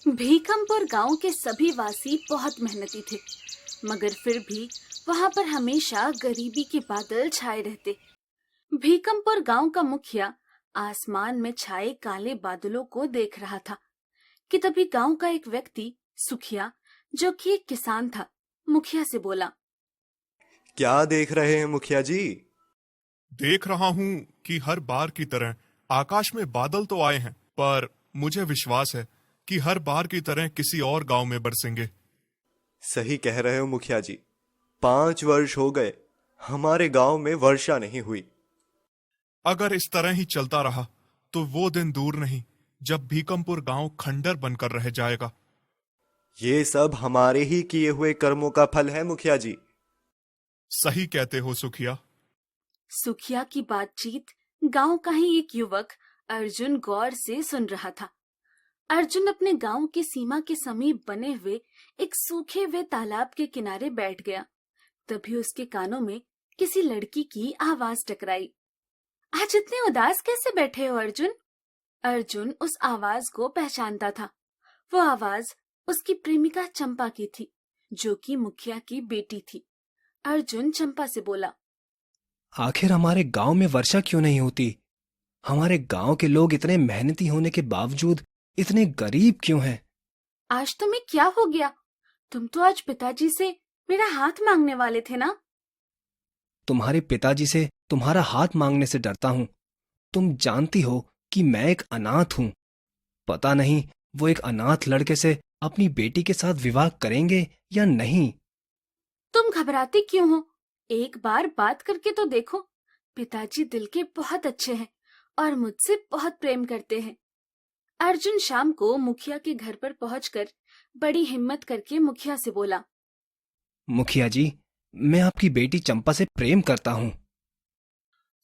भीकमपुर गांव के सभी वासी बहुत मेहनती थे, मगर फिर भी वहां पर हमेशा गरीबी के बादल छाए रहते। भीकमपुर गांव का मुखिया आसमान में छाए काले बादलों को देख रहा था कि तभी गांव का एक व्यक्ति सुखिया, जो कि एक किसान था, मुखिया से बोला। क्या देख रहे हैं मुखिया जी? देख रहा हूँ कि हर बार की तरह आकाश में बादल तो आए हैं, पर मुझे विश्वास है कि हर बार की तरह किसी और गांव में बरसेंगे। सही कह रहे हो मुखिया जी। 5 वर्ष हो गए हमारे गांव में वर्षा नहीं हुई। अगर इस तरह ही चलता रहा तो वो दिन दूर नहीं जब भीकमपुर गांव खंडर बनकर रह जाएगा। ये सब हमारे ही किए हुए कर्मों का फल है मुखिया जी। सही कहते हो सुखिया। सुखिया की बातचीत गांव का ही एक युवक अर्जुन गौर से सुन रहा था। अर्जुन अपने गांव की सीमा के समीप बने हुए एक सूखे हुए तालाब के किनारे बैठ गया। तभी उसके कानों में किसी लड़की की आवाज टकराई। आज इतने उदास कैसे बैठे हो अर्जुन? अर्जुन उस आवाज को पहचानता था। वो आवाज उसकी प्रेमिका चंपा की थी, जो कि मुखिया की बेटी थी। अर्जुन चंपा से बोला। आखिर हमारे गांव में वर्षा क्यों नहीं होती? हमारे गांव के लोग इतने मेहनती होने के बावजूद इतने गरीब क्यों हैं? आज तुम्हें क्या हो गया? तुम तो आज पिताजी से मेरा हाथ मांगने वाले थे ना? तुम्हारे पिताजी से तुम्हारा हाथ मांगने से डरता हूं। तुम जानती हो कि मैं एक अनाथ हूं। पता नहीं वो एक अनाथ लड़के से अपनी बेटी के साथ विवाह करेंगे या नहीं। तुम घबराते क्यों हो? एक बार बात करके तो देखो। पिताजी दिल के बहुत अच्छे हैं और मुझसे बहुत प्रेम करते हैं। अर्जुन शाम को मुखिया के घर पर पहुंचकर बड़ी हिम्मत करके मुखिया से बोला। मुखिया जी, मैं आपकी बेटी चंपा से प्रेम करता हूं।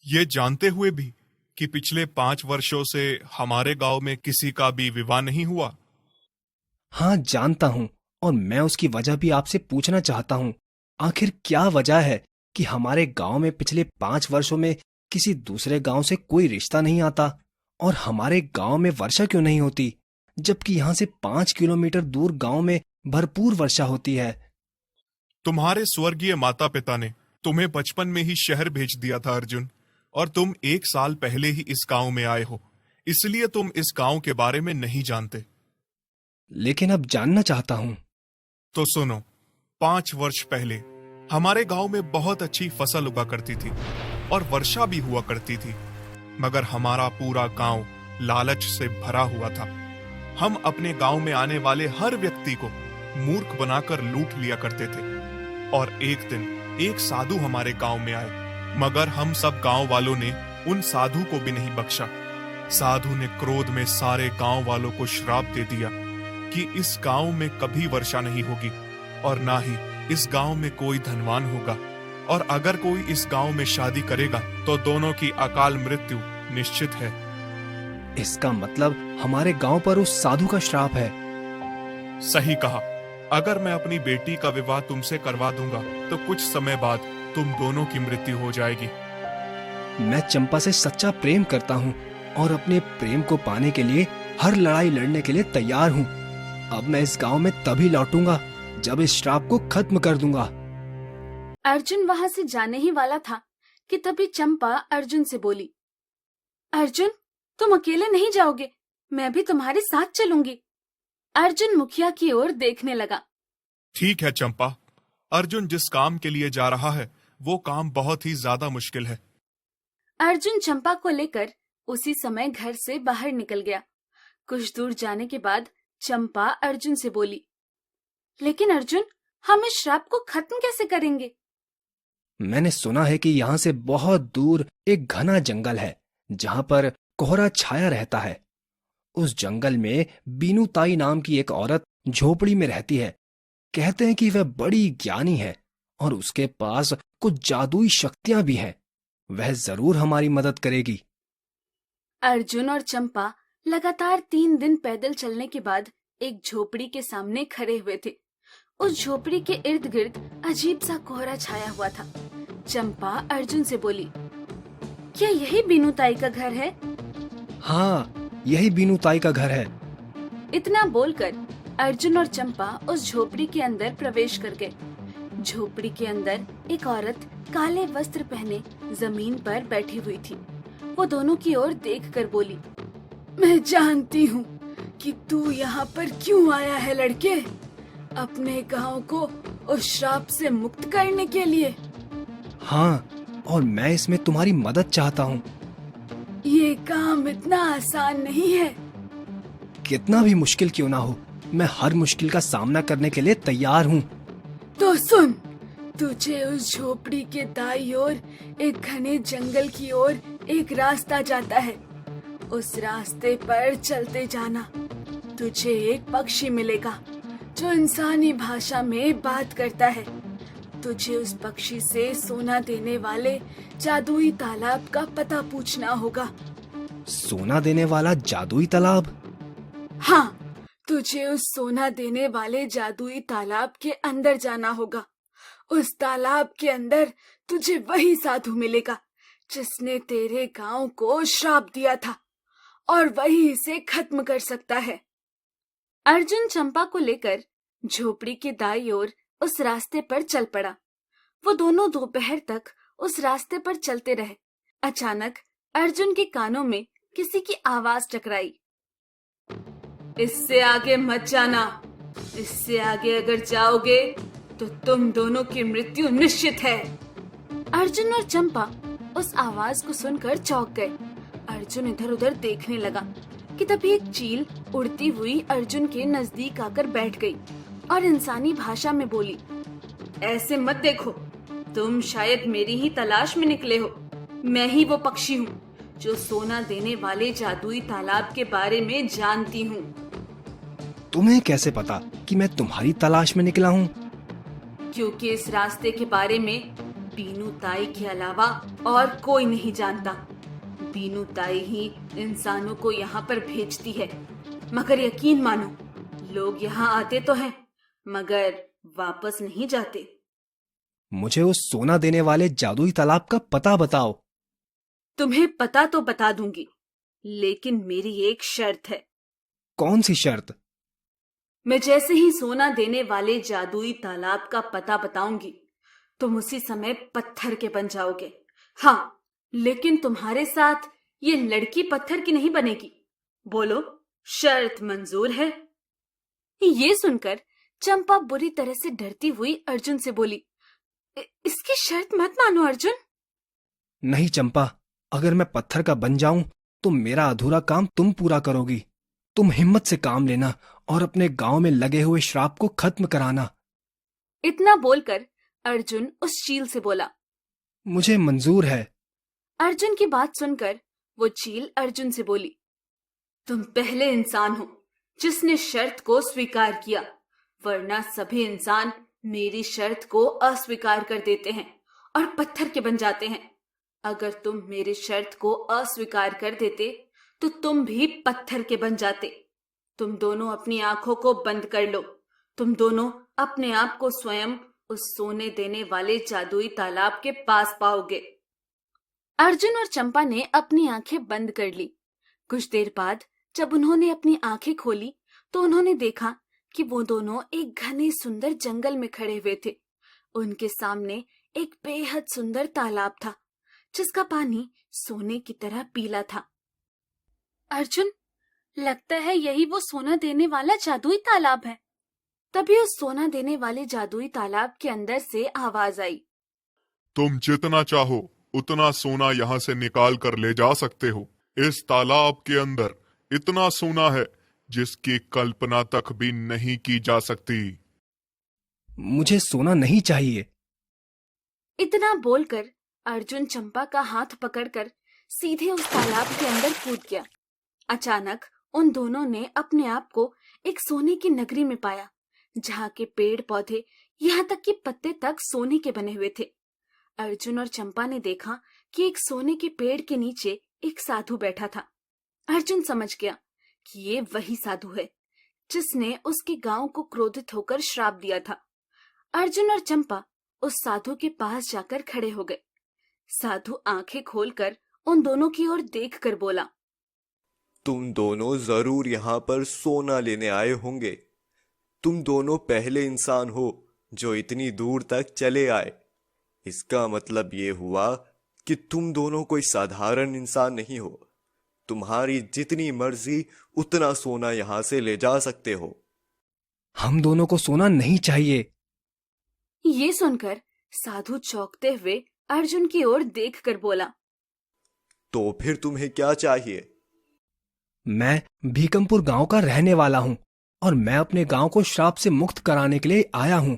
ये जानते हुए भी कि पिछले 5 वर्षों से हमारे गांव में किसी का भी विवाह नहीं हुआ। हाँ, जानता हूं, और मैं उसकी वजह भी आपसे पूछना चाहता हूं। आखिर क्या वजह है कि हमारे गांव में पिछले 5 वर्षों में किसी दूसरे गांव से कोई रिश्ता नहीं आता, और हमारे गांव में वर्षा क्यों नहीं होती, जबकि यहाँ से 5 किलोमीटर दूर गांव में भरपूर वर्षा होती है? तुम्हारे स्वर्गीय माता पिता ने तुम्हें बचपन में ही शहर भेज दिया था अर्जुन, और तुम 1 साल पहले ही इस गांव में आए हो, इसलिए तुम इस गांव के बारे में नहीं जानते। लेकिन अब जानना चाहता हूं। तो सुनो, 5 वर्ष पहले हमारे गांव में बहुत अच्छी फसल उगा करती थी और वर्षा भी हुआ करती थी, मगर हमारा पूरा गांव लालच से भरा हुआ था। हम अपने गांव में आने वाले हर व्यक्ति को मूर्ख बनाकर लूट लिया करते थे। और एक दिन एक साधु हमारे गांव में आए, मगर हम सब गांव वालों ने उन साधु को भी नहीं बख्शा। साधु ने क्रोध में सारे गांव वालों को श्राप दे दिया कि इस गांव में कभी वर्षा नहीं होगी और ना ही इस गांव में कोई धनवान होगा, और अगर कोई इस गांव में शादी करेगा तो दोनों की अकाल मृत्यु निश्चित है। इसका मतलब हमारे गांव पर उस साधु का श्राप है। सही कहा। अगर मैं अपनी बेटी का विवाह तुमसे करवा दूंगा तो कुछ समय बाद तुम दोनों की मृत्यु हो जाएगी। मैं चंपा से सच्चा प्रेम करता हूँ और अपने प्रेम को पाने के लिए हर लड़ाई लड़ने के लिए तैयार हूँ। अब मैं इस गांव में तभी लौटूंगा जब इस श्राप को खत्म कर दूंगा। अर्जुन वहां से जाने ही वाला था कि तभी चंपा अर्जुन से बोली। अर्जुन, तुम अकेले नहीं जाओगे, मैं भी तुम्हारे साथ चलूंगी। अर्जुन मुखिया की ओर देखने लगा। ठीक है चंपा, अर्जुन जिस काम के लिए जा रहा है वो काम बहुत ही ज्यादा मुश्किल है। अर्जुन चंपा को लेकर उसी समय घर से बाहर निकल गया। कुछ दूर जाने के बाद चंपा अर्जुन से बोली। लेकिन अर्जुन, हम इस श्राप को खत्म कैसे करेंगे? मैंने सुना है कि यहाँ से बहुत दूर एक घना जंगल है जहाँ पर कोहरा छाया रहता है। उस जंगल में बीनू ताई नाम की एक औरत झोपड़ी में रहती है। कहते हैं कि वह बड़ी ज्ञानी है और उसके पास कुछ जादुई शक्तियां भी हैं। वह जरूर हमारी मदद करेगी। अर्जुन और चंपा लगातार 3 दिन पैदल चलने के बाद एक झोपड़ी के सामने खड़े हुए थे। उस झोपड़ी के इर्द गिर्द अजीब सा कोहरा छाया हुआ था। चंपा अर्जुन से बोली। क्या यही बीनू ताई का घर है? हाँ, यही बीनू ताई का घर है। इतना बोलकर अर्जुन और चंपा उस झोपड़ी के अंदर प्रवेश कर गए। झोपड़ी के अंदर एक औरत काले वस्त्र पहने जमीन पर बैठी हुई थी। वो दोनों की ओर देखकर बोली, मैं जानती हूँ कि तू यहाँ पर क्यों आया है लड़के, अपने गांव को उस श्राप से मुक्त करने के लिए। हाँ, और मैं इसमें तुम्हारी मदद चाहता हूँ। ये काम इतना आसान नहीं है। कितना भी मुश्किल क्यों ना हो, मैं हर मुश्किल का सामना करने के लिए तैयार हूँ। तो सुन, तुझे उस झोपड़ी के दाईं ओर एक घने जंगल की ओर एक रास्ता जाता है। उस रास्ते पर चलते जाना। तुझे एक पक्षी मिलेगा जो इंसानी भाषा में बात करता है। तुझे उस पक्षी से सोना देने वाले जादुई तालाब का पता पूछना होगा। सोना देने वाला जादुई तालाब? हाँ, तुझे उस सोना देने वाले जादुई तालाब के अंदर जाना होगा। उस तालाब के अंदर तुझे वही साधु मिलेगा जिसने तेरे गांव को श्राप दिया था, और वही इसे खत्म कर सकता है। अर्जुन चंपा को लेकर झोपड़ी के दाईं ओर उस रास्ते पर चल पड़ा। वो दोनों दोपहर तक उस रास्ते पर चलते रहे। अचानक अर्जुन के कानों में किसी की आवाज टकराई, इससे आगे मत जाना। इससे आगे अगर जाओगे तो तुम दोनों की मृत्यु निश्चित है। अर्जुन और चंपा उस आवाज को सुनकर चौंक गए। अर्जुन इधर उधर देखने लगा कि तभी एक चील उड़ती हुई अर्जुन के नजदीक आकर बैठ गई और इंसानी भाषा में बोली, ऐसे मत देखो, तुम शायद मेरी ही तलाश में निकले हो। मैं ही वो पक्षी हूँ जो सोना देने वाले जादुई तालाब के बारे में जानती हूँ। तुम्हें कैसे पता कि मैं तुम्हारी तलाश में निकला हूँ? क्योंकि इस रास्ते के बारे में बीनू ताई के अलावा और कोई नहीं जानता। बीनू ताई ही इंसानों को यहाँ पर भेजती है। मगर यकीन मानो, लोग यहाँ आते तो हैं मगर वापस नहीं जाते। मुझे उस सोना देने वाले जादुई तालाब का पता बताओ। तुम्हें पता तो बता दूंगी, लेकिन मेरी एक शर्त है। कौन सी शर्त? मैं जैसे ही सोना देने वाले जादुई तालाब का पता बताऊंगी, तुम उसी समय पत्थर के बन जाओगे। हाँ, लेकिन तुम्हारे साथ ये लड़की पत्थर की नहीं बनेगी। बोलो, शर्त मंजूर है? ये सुनकर चंपा बुरी तरह से डरती हुई अर्जुन से बोली, इसकी शर्त मत मानो अर्जुन। नहीं चंपा, अगर मैं पत्थर का बन जाऊं तो मेरा अधूरा काम तुम पूरा करोगी। तुम हिम्मत से काम लेना और अपने गांव में लगे हुए श्राप को खत्म कराना। इतना बोलकर अर्जुन उस चील से बोला, मुझे मंजूर है। अर्जुन की बात सुनकर वो चील अर्जुन से बोली, तुम पहले इंसान हो जिसने शर्त को स्वीकार किया, वरना सभी इंसान मेरी शर्त को अस्वीकार कर देते हैं और पत्थर के बन जाते हैं। अगर तुम मेरी शर्त को अस्वीकार कर देते तो तुम भी पत्थर के बन जाते। तुम दोनों अपनी आंखों को बंद कर लो। तुम दोनों अपने आप को स्वयं उस सोने देने वाले जादुई तालाब के पास पाओगे। अर्जुन और चंपा ने अपनी आंखें बंद कर ली। कुछ देर बाद जब उन्होंने अपनी आंखें खोली तो उन्होंने देखा कि वो दोनों एक घने सुंदर जंगल में खड़े हुए थे। उनके सामने एक बेहद सुंदर तालाब था जिसका पानी सोने की तरह पीला था। अर्जुन, लगता है यही वो सोना देने वाला जादुई तालाब है। तभी उस सोना देने वाले जादुई तालाब के अंदर से आवाज आई, तुम जितना चाहो उतना सोना यहाँ से निकाल कर ले जा सकते हो। इस तालाब के अंदर इतना सोना है जिसकी कल्पना तक भी नहीं की जा सकती। मुझे सोना नहीं चाहिए। इतना बोलकर अर्जुन चंपा का हाथ पकड़कर सीधे उस तालाब के अंदर कूद गया। अचानक उन दोनों ने अपने आप को एक सोने की नगरी में पाया, जहाँ के पेड़ पौधे यहाँ तक कि पत्ते तक सोने के बने हुए थे। अर्जुन और चंपा ने देखा कि एक सोने के पेड़ के नीचे एक साधु बैठा था। अर्जुन समझ गया कि ये वही साधु है जिसने उसके गांव को क्रोधित होकर श्राप दिया था। अर्जुन और चंपा उस साधु के पास जाकर खड़े हो गए। साधु आंखें खोलकर उन दोनों की ओर देखकर बोला, तुम दोनों जरूर यहाँ पर सोना लेने आए होंगे। तुम दोनों पहले इंसान हो जो इतनी दूर तक चले आए। इसका मतलब ये हुआ कि तुम दोनों कोई साधारण इंसान नहीं हो। तुम्हारी जितनी मर्जी उतना सोना यहां से ले जा सकते हो। हम दोनों को सोना नहीं चाहिए। ये सुनकर साधु चौंकते हुए अर्जुन की ओर देखकर बोला। तो फिर तुम्हें क्या चाहिए? मैं भीकमपुर गांव का रहने वाला हूं और मैं अपने गांव को श्राप से मुक्त कराने के लिए आया हूं।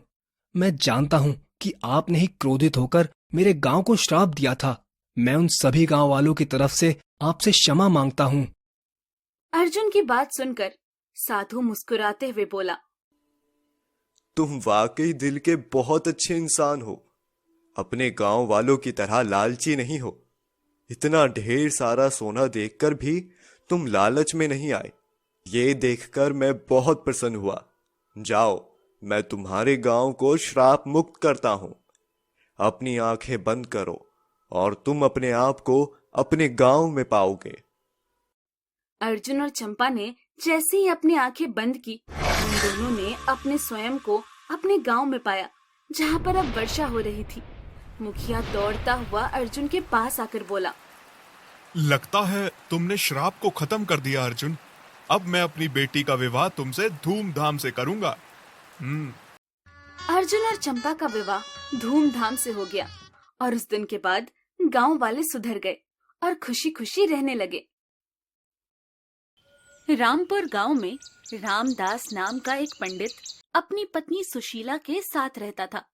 मैं जानता हूं कि आपने ही क्रोधित होकर मेरे गांव को श्राप दिया था। मैं उन सभी गांव वालों की तरफ से आपसे क्षमा मांगता हूं। अर्जुन की बात सुनकर साधु मुस्कुराते हुए बोला। तुम वाकई दिल के बहुत अच्छे इंसान हो। अपने गांव वालों की तरह लालची नहीं हो। इतना ढेर सारा सोना देखकर भी तुम लालच में नहीं आए। ये देखकर मैं बहुत प्रसन्न हुआ। जाओ, मैं तुम्हारे गांव को श्राप मुक्त करता हूं। अपनी आंखें बंद करो और तुम अपने आप को अपने गांव में पाओगे। अर्जुन और चंपा ने जैसे ही अपनी आंखें बंद की, उन दोनों ने अपने स्वयं को अपने गांव में पाया, जहां पर अब वर्षा हो रही थी। मुखिया दौड़ता हुआ अर्जुन के पास आकर बोला। लगता है तुमने श्राप को खत्म कर दिया अर्जुन। अब मैं अपनी बेटी का विवाह तुमसे धूमधाम से करूंगा। अर्जुन और चंपा का विवाह धूमधाम से हो गया और उस दिन के बाद गांव वाले सुधर गए और खुशी खुशी रहने लगे। रामपुर गांव में रामदास नाम का एक पंडित अपनी पत्नी सुशीला के साथ रहता था।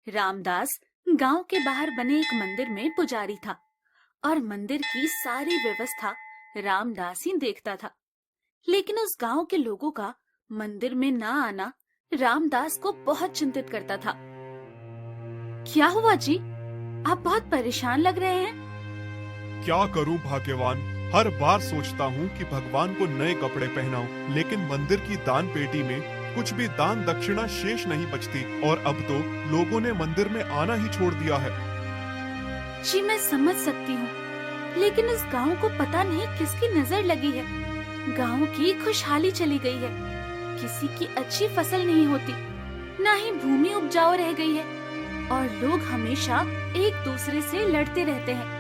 रामदास गांव के बाहर बने एक मंदिर में पुजारी था और मंदिर की सारी व्यवस्था रामदास ही देखता था। लेकिन उस गांव के लोगों का मंदिर में ना आना रामदास को बहुत चिंतित करता था। क्या हुआ जी? आप बहुत परेशान लग रहे हैं। क्या करूं भाग्यवान, हर बार सोचता हूं कि भगवान को नए कपड़े पहनाऊं, लेकिन मंदिर की दान पेटी में कुछ भी दान दक्षिणा शेष नहीं बचती और अब तो लोगों ने मंदिर में आना ही छोड़ दिया है। जी मैं समझ सकती हूँ, लेकिन इस गांव को पता नहीं किसकी नजर लगी है। गांव की खुशहाली चली गई है। किसी की अच्छी फसल नहीं होती, ना ही भूमि उपजाऊ रह गई है और लोग हमेशा एक दूसरे से लड़ते रहते हैं।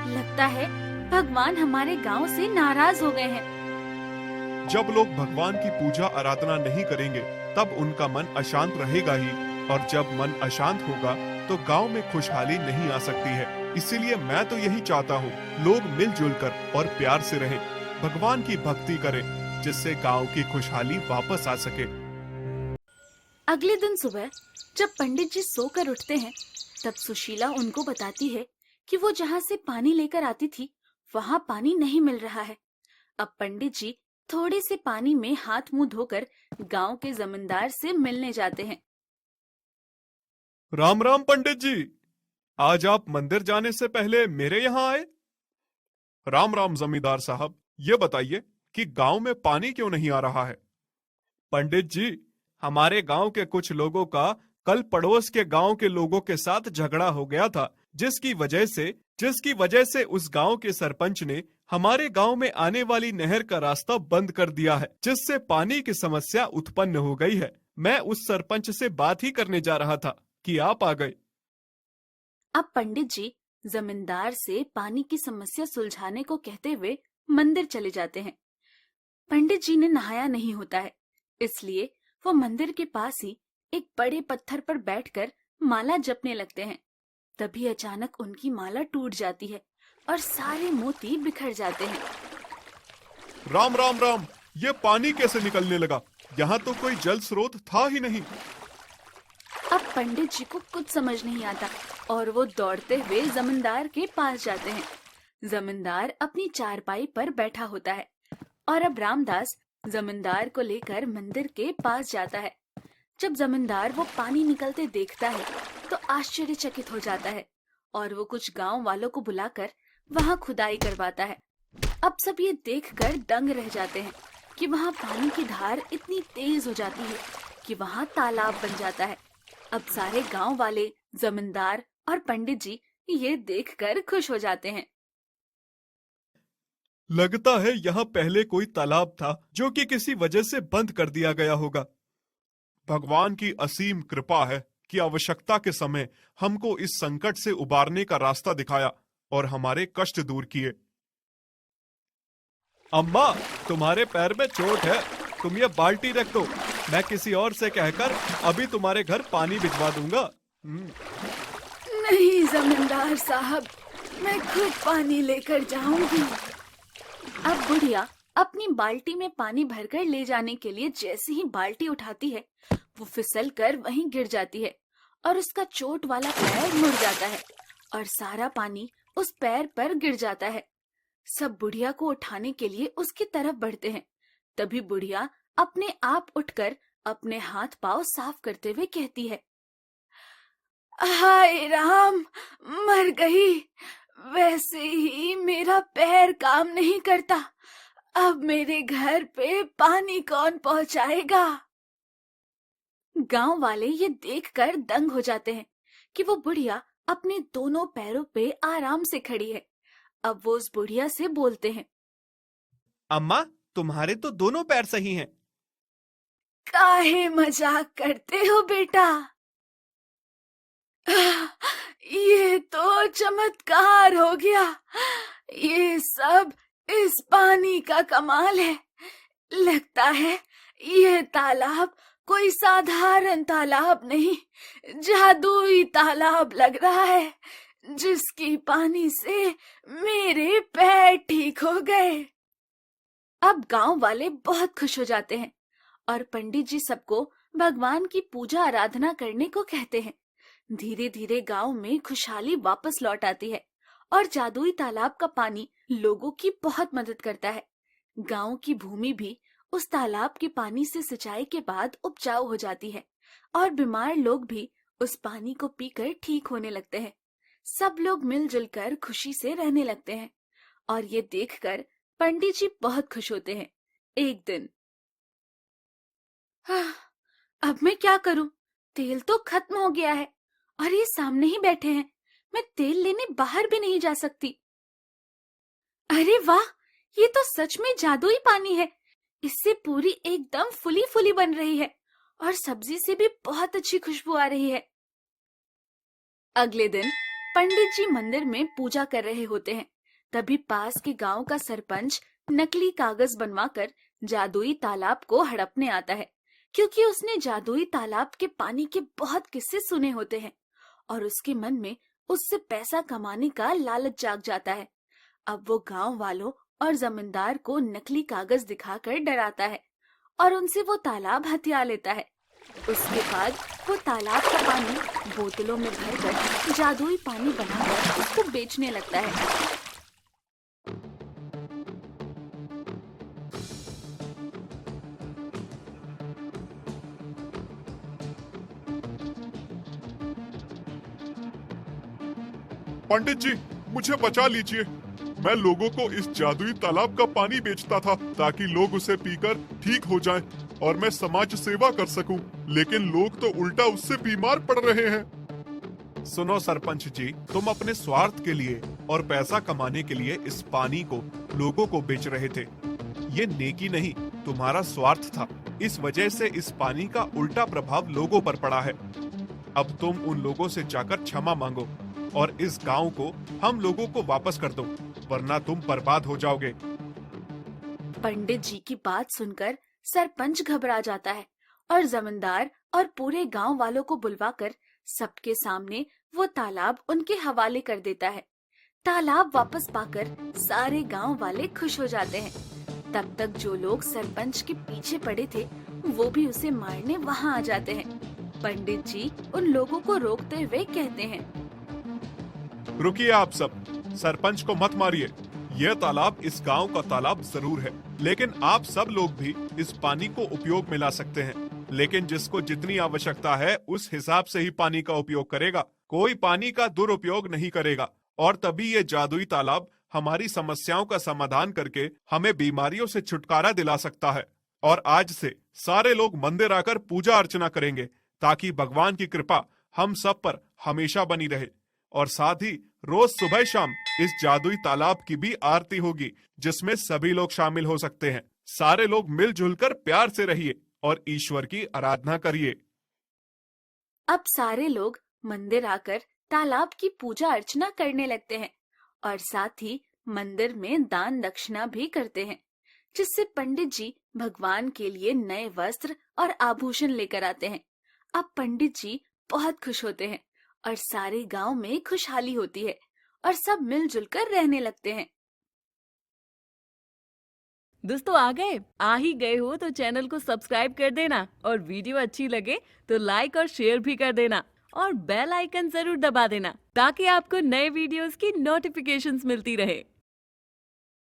लगता है भगवान हमारे गांव से नाराज हो गए हैं। जब लोग भगवान की पूजा आराधना नहीं करेंगे तब उनका मन अशांत रहेगा ही, और जब मन अशांत होगा तो गांव में खुशहाली नहीं आ सकती है। इसीलिए मैं तो यही चाहता हूँ, लोग मिलजुल कर और प्यार से रहें, भगवान की भक्ति करें, जिससे गांव की खुशहाली वापस आ सके। अगले दिन सुबह जब पंडित जी सोकर उठते हैं, तब सुशीला उनको बताती है कि वो जहाँ से पानी लेकर आती थी वहाँ पानी नहीं मिल रहा है। अब पंडित जी थोड़े से पानी में हाथ मुंह धोकर गांव के जमींदार से मिलने जाते हैं। राम राम पंडित जी, आज आप मंदिर जाने से पहले मेरे यहाँ आए। राम राम जमींदार साहब, ये बताइए कि गांव में पानी क्यों नहीं आ रहा है। पंडित जी, हमारे गांव के कुछ लोगों का कल पड़ोस के गांव के लोगों के साथ झगड़ा हो गया था, जिसकी वजह से उस गांव के सरपंच ने हमारे गांव में आने वाली नहर का रास्ता बंद कर दिया है, जिससे पानी की समस्या उत्पन्न हो गई है। मैं उस सरपंच से बात ही करने जा रहा था कि आप आ गए। अब पंडित जी जमींदार से पानी की समस्या सुलझाने को कहते हुए मंदिर चले जाते हैं। पंडित जी ने नहाया नहीं होता है, इसलिए वो मंदिर के पास ही एक बड़े पत्थर पर बैठकर माला जपने लगते हैं। तभी अचानक उनकी माला टूट जाती है और सारे मोती बिखर जाते हैं। राम राम राम, ये पानी कैसे निकलने लगा? यहाँ तो कोई जल स्रोत था ही नहीं। अब पंडित जी को कुछ समझ नहीं आता और वो दौड़ते हुए जमींदार के पास जाते हैं। जमींदार अपनी चारपाई पर बैठा होता है और अब रामदास जमींदार को लेकर मंदिर के पास जाता है। जब जमींदार वो पानी निकलते देखता है तो आश्चर्यचकित हो जाता है और वो कुछ गांव वालों को बुलाकर वहां खुदाई करवाता है। अब सब ये देखकर दंग रह जाते हैं कि वहां पानी की धार इतनी तेज हो जाती है कि वहां तालाब बन जाता है। अब सारे गांव वाले, जमींदार और पंडित जी ये देखकर खुश हो जाते हैं। लगता है यहाँ पहले कोई तालाब था जो कि किसी वजह से बंद कर दिया गया होगा। भगवान की असीम कृपा है कि आवश्यकता के समय हमको इस संकट से उबारने का रास्ता दिखाया और हमारे कष्ट दूर किए। अम्मा, तुम्हारे पैर में चोट है, तुम ये बाल्टी रख दो, मैं किसी और से कहकर अभी तुम्हारे घर पानी भिजवा दूंगा। नहीं जमींदार साहब, मैं खुद पानी लेकर जाऊंगी। अब बुढ़िया अपनी बाल्टी में पानी भरकर ले जाने के लिए जैसे ही बाल्टी उठाती है, वो फिसल कर वहीं गिर जाती है और उसका चोट वाला पैर मुड़ जाता है और सारा पानी उस पैर पर गिर जाता है। सब बुढ़िया को उठाने के लिए उसकी तरफ बढ़ते हैं। तभी बुढ़िया अपने आप उठकर अपने हाथ पांव साफ करते हुए कहती है, हाय राम, मर गई। वैसे ही मेरा पैर काम नहीं करता, अब मेरे घर पे पानी कौन पहुंचाएगा। गांव वाले ये देखकर दंग हो जाते हैं कि वो बुढ़िया अपने दोनों पैरों पे आराम से खड़ी है। अब वो उस बुढ़िया से बोलते हैं, अम्मा, तुम्हारे तो दोनों पैर सही हैं। काहे मजाक करते हो बेटा? ये तो चमत्कार हो गया। ये सब इस पानी का कमाल है। लगता है ये तालाब कोई साधारण तालाब नहीं, जादुई तालाब लग रहा है, जिसकी पानी से मेरे पैर ठीक हो गए। अब गांव वाले बहुत खुश हो जाते हैं और पंडित जी सबको भगवान की पूजा आराधना करने को कहते हैं। धीरे धीरे गांव में खुशहाली वापस लौट आती है और जादुई तालाब का पानी लोगों की बहुत मदद करता है। गांव की भूमि भी उस तालाब के पानी से सिंचाई के बाद उपजाऊ हो जाती है और बीमार लोग भी उस पानी को पीकर ठीक होने लगते हैं। सब लोग मिलजुल कर खुशी से रहने लगते हैं और ये देखकर पंडित जी बहुत खुश होते हैं। एक दिन, अब मैं क्या करूं? तेल तो खत्म हो गया है और ये सामने ही बैठे हैं। मैं तेल लेने बाहर भी नहीं जा सकती। अरे वाह, ये तो सच में जादुई पानी है। इससे पूरी एकदम फुली फुली बन रही है और सब्जी से भी बहुत अच्छी खुशबू आ रही है। अगले दिन पंडित जी मंदिर में पूजा कर रहे होते हैं। तभी पास के गांव का सरपंच नकली कागज बनवाकर जादुई तालाब को हड़पने आता है, क्योंकि उसने जादुई तालाब के पानी के बहुत किस्से सुने होते हैं और उसके मन में उससे पैसा कमाने का लालच जाग जाता है। अब वो गांव वालों और जमींदार को नकली कागज दिखाकर डराता है और उनसे वो तालाब हथिया लेता है। उसके बाद वो तालाब का पानी बोतलों में भरकर जादुई पानी बनाकर उसको बेचने लगता है। पंडित जी, मुझे बचा लीजिए। मैं लोगों को इस जादुई तालाब का पानी बेचता था ताकि लोग उसे पीकर ठीक हो जाएं और मैं समाज सेवा कर सकूं, लेकिन लोग तो उल्टा उससे बीमार पड़ रहे हैं। सुनो सरपंच जी, तुम अपने स्वार्थ के लिए और पैसा कमाने के लिए इस पानी को लोगों को बेच रहे थे। ये नेकी नहीं, तुम्हारा स्वार्थ था। इस वजह से इस पानी का उल्टा प्रभाव लोगों पर पड़ा है। अब तुम उन लोगों से जाकर क्षमा मांगो और इस गांव को हम लोगों को वापस कर दो, वरना तुम बर्बाद हो जाओगे। पंडित जी की बात सुनकर सरपंच घबरा जाता है और जमींदार और पूरे गांव वालों को बुलवाकर सबके सामने वो तालाब उनके हवाले कर देता है। तालाब वापस पाकर सारे गांव वाले खुश हो जाते हैं। तब तक जो लोग सरपंच के पीछे पड़े थे वो भी उसे मारने वहां आ जाते हैं। पंडित जी उन लोगों को रोकते हुए कहते हैं, रुकिए आप सब, सरपंच को मत मारिए। यह तालाब इस गांव का तालाब जरूर है, लेकिन आप सब लोग भी इस पानी को उपयोग में ला सकते हैं। लेकिन जिसको जितनी आवश्यकता है उस हिसाब से ही पानी का उपयोग करेगा। कोई पानी का दुरुपयोग नहीं करेगा और तभी ये जादुई तालाब हमारी समस्याओं का समाधान करके हमें बीमारियों से छुटकारा दिला सकता है। और आज से सारे लोग मंदिर आकर पूजा अर्चना करेंगे ताकि भगवान की कृपा हम सब पर हमेशा बनी रहे। और साथ ही रोज सुबह शाम इस जादुई तालाब की भी आरती होगी, जिसमें सभी लोग शामिल हो सकते हैं। सारे लोग मिलजुल कर प्यार से रहिए और ईश्वर की आराधना करिए। अब सारे लोग मंदिर आकर तालाब की पूजा अर्चना करने लगते हैं और साथ ही मंदिर में दान दक्षिणा भी करते हैं, जिससे पंडित जी भगवान के लिए नए वस्त्र और आभूषण लेकर आते हैं। अब पंडित जी बहुत खुश होते हैं और सारे गांव में खुशहाली होती है और सब मिलजुल कर रहने लगते हैं। दोस्तों आ ही गए हो तो चैनल को सब्सक्राइब कर देना और वीडियो अच्छी लगे तो लाइक और शेयर भी कर देना और बेल आइकन जरूर दबा देना ताकि आपको नए वीडियोस की नोटिफिकेशंस मिलती रहे।